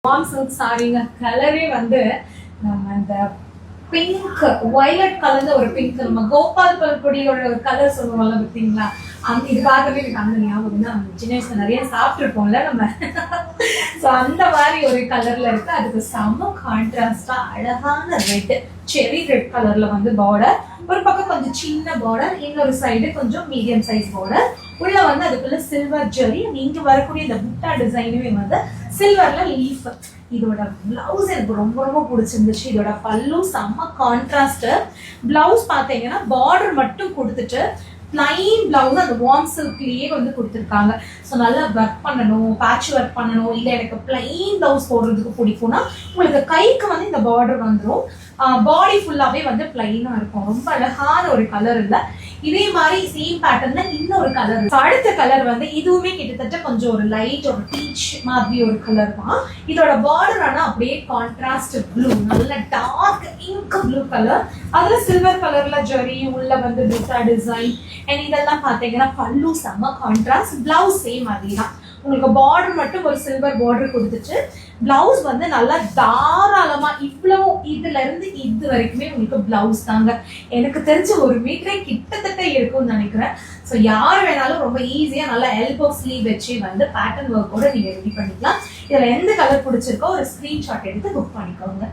Warm silk சாரீங்க கலரே வந்து நம்ம இந்த பிங்க் வயலட் கலர்ந்த ஒரு பிங்க், நம்ம கோபால் பல்பொடியோட ஒரு கலர் சொல்லுவாங்க பார்த்தீங்களா, அந்த இது பார்க்கவே எனக்கு அந்த ஞாபகம் தான். சின்ன வயசுல நிறைய சாப்பிட்டுருப்போம்ல நம்ம. ஸோ அந்த மாதிரி ஒரு கலர்ல இருக்கு. அதுக்கு செம்ம கான்ட்ராஸ்டா அழகான ரெட், செரி ரெட் கலர்ல வந்து பார்டர். ஒரு பக்கம் கொஞ்சம் சின்ன பார்டர், இன்னொரு சைடு கொஞ்சம் மீடியம் சைஸ் பார்டர். உள்ள வந்து அதுக்குள்ள சில்வர் ஜெரி, இங்க வரக்கூடிய இந்த புட்டா டிசைனுமே வந்து சில்வர்ல லீஃப். இதோட பிளவுஸ் எனக்கு ரொம்ப ரொம்ப பிடிச்சிருந்துச்சு. இதோட பல்லு செம்ம கான்ட்ராஸ்ட். பிளவுஸ் பாத்தீங்கன்னா பார்டர் மட்டும் கொடுத்துட்டு பிளைன் பிளவுஸ் அந்த வார்ம் சில்க்லயே வந்து கொடுத்துருக்காங்க. ஸோ நல்லா ஒர்க் பண்ணணும், பேட்ச் ஒர்க் பண்ணணும், இல்லை எனக்கு பிளைன் பிளவுஸ் போடுறதுக்கு பிடிக்கும்னா உங்களுக்கு கைக்கு வந்து இந்த பார்டர் வந்துடும். பாடி ஃபுல்லாவே வந்து பிளைனா இருக்கும். ரொம்ப அழகான ஒரு கலர் இல்ல. இதே மாதிரி சேம் பேட்டர்ன்ல இன்னொரு கலர். அடுத்த கலர் வந்து இதுவுமே கிட்டத்தட்ட கொஞ்சம் ஒரு லைட் ஒரு பீச் மாதிரி ஒரு கலர் தான். இதோட பார்டர் ஆனா அப்படியே கான்ட்ராஸ்ட் ப்ளூ, நல்ல டார்க் இங்க் ப்ளூ கலர். அதுல சில்வர் கலர்ல ஜெரி, உள்ள வந்து புட்டா டிசைன். அண்ட் இதெல்லாம் பாத்தீங்கன்னா பல்லு செம்ம கான்ட்ராஸ்ட், பிளவுஸ் சேம் அதே தான். உங்களுக்கு பார்டர் மட்டும் ஒரு சில்வர் பார்டர் கொடுத்துட்டு பிளவுஸ் வந்து நல்லா தாராளமா இவ்வளவு இதுல இருந்து இது வரைக்குமே உங்களுக்கு பிளவுஸ் தாங்க. எனக்கு தெரிஞ்ச ஒரு மீட்டரே கிட்டத்தட்ட இருக்கும்னு நினைக்கிறேன். ஸோ யார் வேணாலும் ரொம்ப ஈஸியா நல்லா எல்போ ஸ்லீவ் வச்சு வந்து பேட்டர்ன் ஒர்க்கோட நீங்க ரெடி பண்ணிக்கலாம். இதுல எந்த கலர் பிடிச்சிருக்கோ ஒரு ஸ்கிரீன்ஷாட் எடுத்து புக் பண்ணிக்கோங்க.